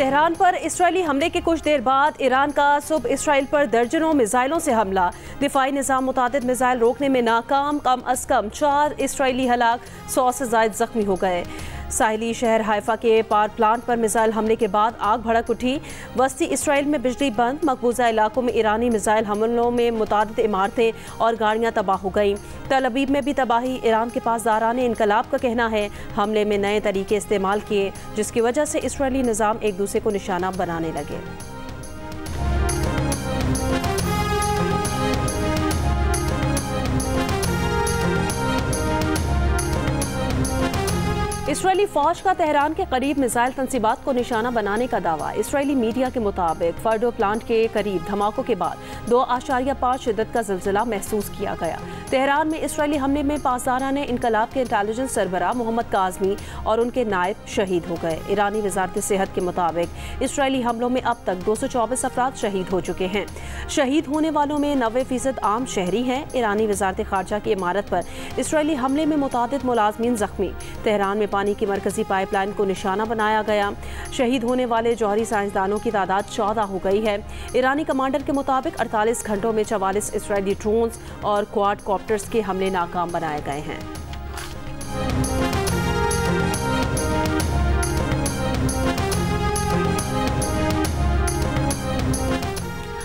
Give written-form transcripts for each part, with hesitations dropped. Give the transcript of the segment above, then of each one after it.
Tehran पर Israeli हमले के कुछ देर बाद ईरान का सुबह इसराइल पर दर्जनों मिसाइलों से हमला। दिफाई निज़ाम मुतादिद मिसाइल रोकने में नाकाम। कम अज कम 4 इसराइली हलाक, 100 से ज़ायद जख्मी हो गए। साहिली शहर हाइफा के पावर प्लांट पर मिसाइल हमले के बाद आग भड़क उठी। वस्ती इसराइल में बिजली बंद। मकबूजा इलाकों में ईरानी मिसाइल हमलों में मुतादिद इमारतें और गाड़ियां तबाह हो गईं। तल अवीव में भी तबाही। ईरान के पासदारान इनकलाब का कहना है हमले में नए तरीके इस्तेमाल किए, जिसकी वजह से इसराइली निज़ाम एक दूसरे को निशाना बनाने लगे। इसराइली फौज का तेहरान के करीब मिसाइल तंसीबात को निशाना बनाने का दावा। इसराइली मीडिया के मुताबिक फर्डो प्लांट के करीब धमाकों के बाद 2.5 शिद्दत का ज़िलज़िला महसूस किया गया। तेहरान में इसराइली हमले में पासदारान इनकलाब के इंटेलिजेंस सरबराह मोहम्मद काज़मी और उनके नायब शहीद हो गए। ईरानी वजारत सेहत के मुताबिक इसराइली हमलों में अब तक 224 अफराद शहीद हो चुके हैं। शहीद होने वालों में 90% आम शहरी हैं। ईरानी वजारत खारजा की इमारत पर इसराइली हमले में मुतादिद मुलाजमीन जख्मी। तेहरान में पानी की मरकजी पाइपलाइन को निशाना बनाया गया। शहीद होने वाले जौहरी साइंसदानों की तादाद 14 हो गई है। ईरानी कमांडर के मुताबिक 48 घंटों में 44 इसराइली ड्रोन्स और क्वाड कॉप्टर्स के हमले नाकाम बनाए गए हैं।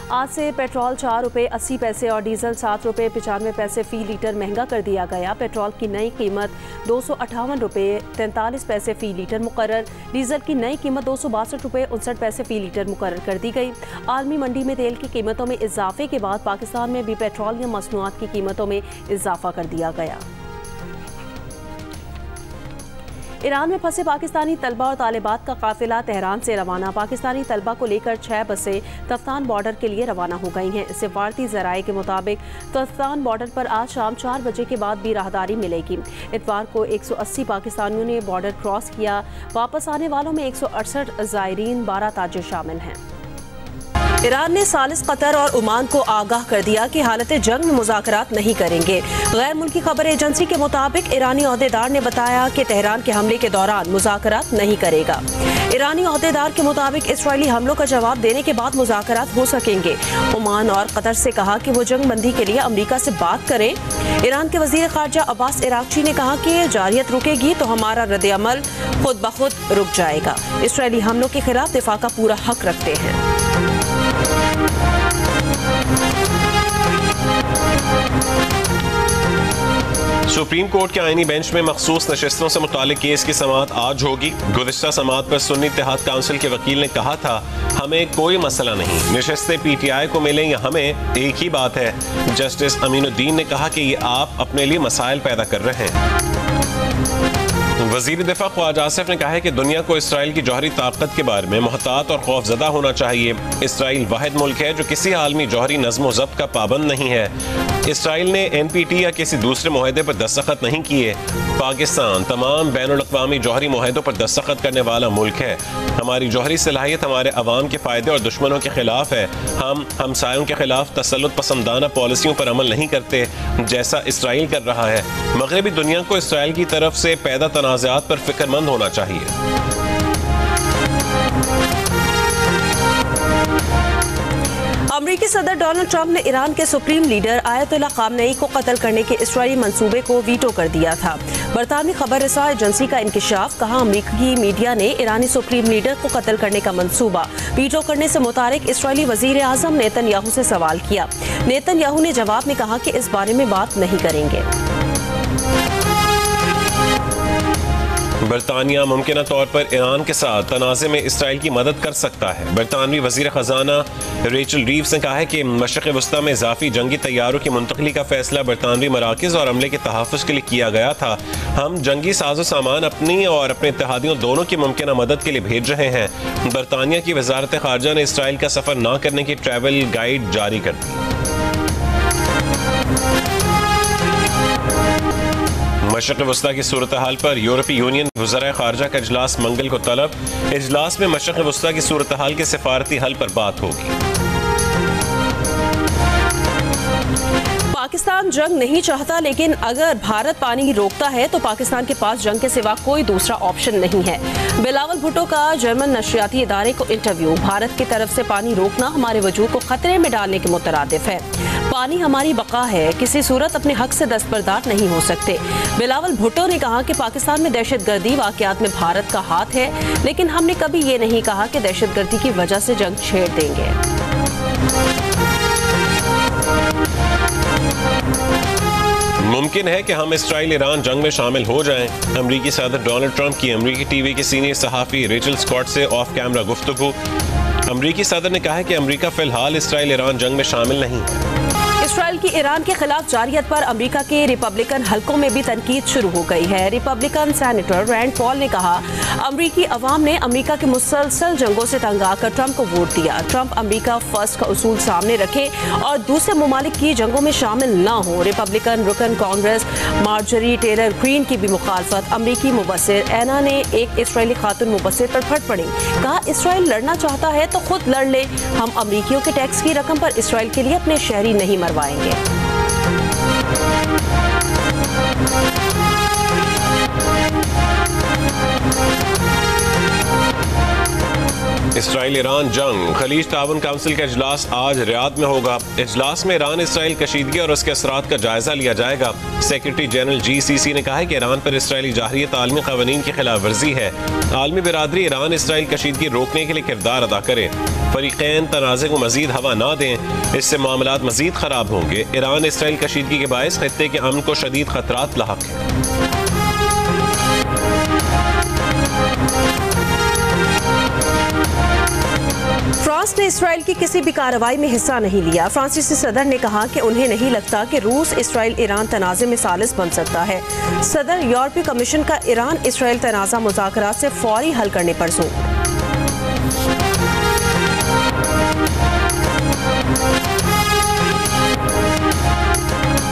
आज से पेट्रोल 4 रुपये 80 पैसे और डीजल 7 रुपये 95 पैसे फी लीटर महंगा कर दिया गया। पेट्रोल की नई कीमत 258 रुपये 43 पैसे फी लीटर मुकर्रर। डीजल की नई कीमत 262 रुपये 59 पैसे फी लीटर मुकर्रर कर दी गई। आलमी मंडी में तेल की कीमतों में इजाफे के बाद पाकिस्तान में भी पेट्रोलियम मसनूआत की कीमतों में इजाफा कर दिया गया। ईरान में फंसे पाकिस्तानी तलबा और तालिबात का काफिला तेहरान से रवाना। पाकिस्तानी तलबा को लेकर 6 बसें तफ्तान बॉर्डर के लिए रवाना हो गई हैं। सफारती ज़राए के मुताबिक तफ्तान बॉर्डर पर आज शाम 4 बजे के बाद भी राहदारी मिलेगी। इतवार को 180 पाकिस्तानियों ने बॉर्डर क्रॉस किया। वापस आने वालों में 168 ज़ायरीन, 12 ताजिर शामिल हैं। ईरान ने सालिस कतर और ओमान को आगाह कर दिया कि हालत जंग में मुज़ाकरात नहीं करेंगे। गैर मुल्की खबर एजेंसी के मुताबिक ईरानी अहदेदार ने बताया कि तेहरान के हमले के दौरान मुज़ाकरात नहीं करेगा। ईरानी अहदेदार के मुताबिक इसराइली हमलों का जवाब देने के बाद मुज़ाकरात हो सकेंगे। ओमान और कतर से कहा कि वो जंग बंदी के लिए अमरीका से बात करें। ईरान के वज़ीर ख़ारजा अब्बास इराक़ची ने कहा कि जारियत रुकेगी तो हमारा रद्द-ए-अमल खुद ब खुद रुक जाएगा। इसराइली हमलों के खिलाफ दिफा का पूरा हक रखते हैं। सुप्रीम कोर्ट के आईनी बेंच में मखसूस नशस्तों से मुतालिक केस की समाअत आज होगी। गुज़िश्ता समाअत पर सुन्नी इत्तेहाद काउंसिल के वकील ने कहा था हमें कोई मसला नहीं, नशस्तें PTI को मिलें या हमें, एक ही बात है। जस्टिस अमीनुद्दीन ने कहा कि ये आप अपने लिए मसाइल पैदा कर रहे हैं। वज़ीर दिफा ख्वाजा आसिफ ने कहा है कि दुनिया को इसराइल की जौहरी ताकत के बारे में मुहतात और खौफजदा होना चाहिए। इसराइल वाहिद मुल्क है जो किसी आलमी जौहरी नज़्म व ज़ब्त का पाबंद नहीं है। इसराइल ने NPT या किसी दूसरे मुआहदे पर दस्तखत नहीं किए। पाकिस्तान तमाम बैनुल-अक़वामी जौहरी मुआहदों पर दस्तखत करने वाला मुल्क है। हमारी जौहरी सलाहियत हमारे अवाम के फ़ायदे और दुश्मनों के खिलाफ है। हम हमसायों के खिलाफ तसल्लुत पसंदाना पॉलिसियों पर अमल नहीं करते जैसा इसराइल कर रहा है। मगरबी दुनिया को इसराइल की तरफ से पैदा तनाज़ात पर फिक्रमंद होना चाहिए। अमरीकी सदर डोनाल्ड ट्रंप ने ईरान के सुप्रीम लीडर आयतुल्लाह ख़ामनेई को कत्ल करने के इसराइली मंसूबे को वीटो कर दिया था। बरतानवी खबर रसा एजेंसी का इंकिशाफ। कहा अमरीकी मीडिया ने ईरानी सुप्रीम लीडर को कत्ल करने का मंसूबा वीटो करने से मुतारिक इसराइली वज़ीर आज़म नेतन्याहू से सवाल किया। नेतन्याहू ने जवाब में कहा कि इस बारे में बात नहीं करेंगे। बरतानिया मुमकिन तौर पर ईरान के साथ तनाज़े में इसराइल की मदद कर सकता है। बरतानवी वज़ीर ख़जाना रेचल रीव्स ने कहा है कि मशरिक़ वस्ता में इज़ाफ़ी जंगी तैयारों की मुंतक़ली का फ़ैसला बरतानवी मराकिज़ और अमले के तहफ़्फ़ुज़ के लिए किया गया था। हम जंगी साजो सामान अपनी और अपने इत्तेहादियों दोनों की मुमकिन मदद के लिए भेज रहे हैं। बरतानिया की वज़ारत ख़ारजा ने इसराइल का सफ़र न करने की ट्रैवल गाइड जारी कर दी। मशरिक़ वस्ता की सूरत हाल पर यूरोपीय यूनियन वज़राए ख़ारजा का इजलास मंगल को तलब। इजलास में मशरिक़ वस्ता की सूरत हाल के सिफारती हल पर बात होगी। पाकिस्तान जंग नहीं चाहता, लेकिन अगर भारत पानी रोकता है तो पाकिस्तान के पास जंग के सिवा कोई दूसरा ऑप्शन नहीं है। बिलावल भुट्टो का जर्मन नशरियाती इदारे को इंटरव्यू। भारत की तरफ से पानी रोकना हमारे वजूद को खतरे में डालने के मुतरादिफ है। पानी हमारी बका है, किसी सूरत अपने हक से दस्तबरदार नहीं हो सकते। बिलावल भुट्टो ने कहा कि पाकिस्तान में दहशतगर्दी वाकयात में भारत का हाथ है, लेकिन हमने कभी ये नहीं कहा कि दहशतगर्दी की वजह से जंग छेड़ देंगे। मुमकिन है कि हम इसराइल ईरान जंग में शामिल हो जाएं। अमरीकी सदर डोनाल्ड ट्रंप की अमरीकी टीवी के सीनियर सहाफ़ी रेचल स्कॉट से ऑफ कैमरा गुफ्तगू। अमरीकी सदर ने कहा है कि अमरीका फिलहाल इसराइल ईरान जंग में शामिल नहीं है। इसराइल की ईरान के खिलाफ जारियत पर अमेरिका के रिपब्लिकन हलकों में भी तनकीद शुरू हो गई है। रिपब्लिकन सेनेटर रैंड पॉल ने कहा, अमरीकी अवाम ने अमेरिका के मुसलसल जंगों से तंग आकर ट्रंप को वोट दिया। ट्रंप अमेरिका फर्स्ट का उसूल सामने रखे और दूसरे ममालिक की जंगों में शामिल न हो। रिपब्लिकन रुकन कांग्रेस मार्जरी टेलर ग्रीन की भी मुखालफत। अमरीकी मुबस्सिर एना ने एक इसराइली खातून मुबस्सिर पर फट पड़ी, कहा इसराइल लड़ना चाहता है तो खुद लड़ ले, हम अमरीकियों के टैक्स की रकम पर इसराइल के लिए अपने शहरी नहीं मरवाएंगे। इसराइल ईरान जंग। खलीज ताउन काउंसिल का इजलास आज रियाद में होगा। इजलास में ईरान इसराइल कशीदगी और उसके असरात का जायजा लिया जाएगा। सेक्रेटरी जनरल GCC ने कहा है कि ईरान पर इसराइली जाहिरियत आलमी क़वानीन की खिलाफ वर्जी है। आलमी बिरादरी ईरान इसराइल कशीदगी रोकने के लिए किरदार अदा करे। फरीक़ैन तनाज़े को मजीद हवा ना दें, इससे मामलात मजीद खराब होंगे। ईरान इसराइल कशीदगी के बायस खत्ते के अमन को शदीद खतरात लाहक है। फ्रांस ने इसराइल की किसी भी कार्रवाई में हिस्सा नहीं लिया। फ्रांसीसी सदर ने कहा कि उन्हें नहीं लगता कि रूस इसराइल ईरान तनाज़े में सालिस बन सकता है। सदर यूरोपीय कमीशन का ईरान इसराइल तनाज़ा मुज़ाकरात से फौरी हल करने पर जोर।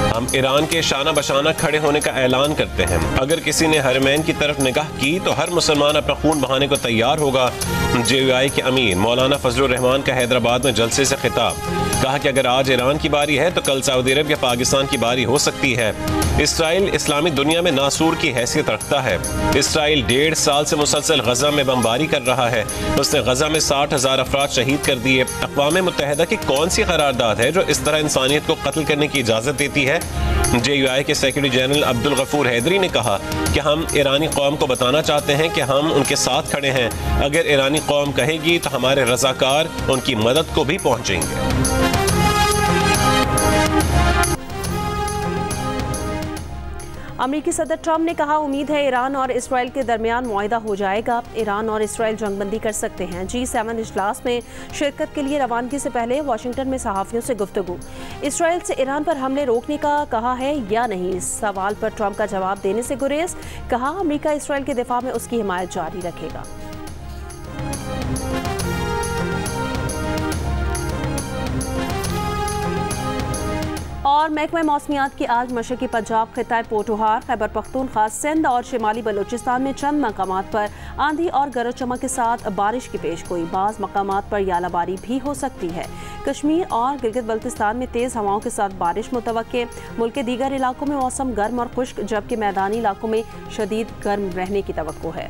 हम ईरान के शाना बशाना खड़े होने का ऐलान करते हैं। अगर किसी ने हरमैन की तरफ निगाह की तो हर मुसलमान अपना खून बहाने को तैयार होगा। JUI के अमीर मौलाना फजलुर रहमान का हैदराबाद में जलसे से खिताब। कहा कि अगर आज ईरान की बारी है तो कल सऊदी अरब या पाकिस्तान की बारी हो सकती है। इसराइल इस्लामी दुनिया में नासूर की हैसियत रखता है। इसराइल 1.5 साल से मुसलसल गजा में बमबारी कर रहा है। उसने गजा में 60,000 अफराद शहीद कर दिए। अक़वाम मुत्तहिदा की कौन सी करारदाद है जो इस तरह इंसानियत को कत्ल करने की इजाज़त देती है? JUI के सेक्रेटरी जनरल अब्दुल गफूर हैदरी ने कहा कि हम ईरानी कौम को बताना चाहते हैं कि हम उनके साथ खड़े हैं। अगर ईरानी कौम कहेगी तो हमारे रज़ाकार उनकी मदद को भी पहुंचेंगे। अमेरिकी सदर ट्रंप ने कहा, उम्मीद है ईरान और इसराइल के दरमियान मुआहिदा हो जाएगा। ईरान और इसराइल जंगबंदी कर सकते हैं। G7 इजलास में शिरकत के लिए रवानगी से पहले वाशिंगटन में सहाफ़ियों से गुफ्तगू। इसराइल से ईरान पर हमले रोकने का कहा है या नहीं, इस सवाल पर ट्रंप का जवाब देने से गुरेज। कहा, अमेरिका इसराइल के दिफा में उसकी हिमायत जारी रखेगा। और महकमा मौसमियात की आज मशरक़ी पंजाब, खिताए पोठोहार, खैबर पख्तूनख्वा, सिंध और शिमाली बलूचिस्तान में चंद मकामात पर आंधी और गरज चमक के साथ बारिश की पेशगोई। बाज़ मकामात पर यालाबारी भी हो सकती है। कश्मीर और गिलगित बल्तिस्तान में तेज़ हवाओं के साथ बारिश मुतवक्के। मुल्क के दीगर इलाकों में मौसम गर्म और खुश्क, जबकि मैदानी इलाकों में शदीद गर्म रहने की तवक्को है।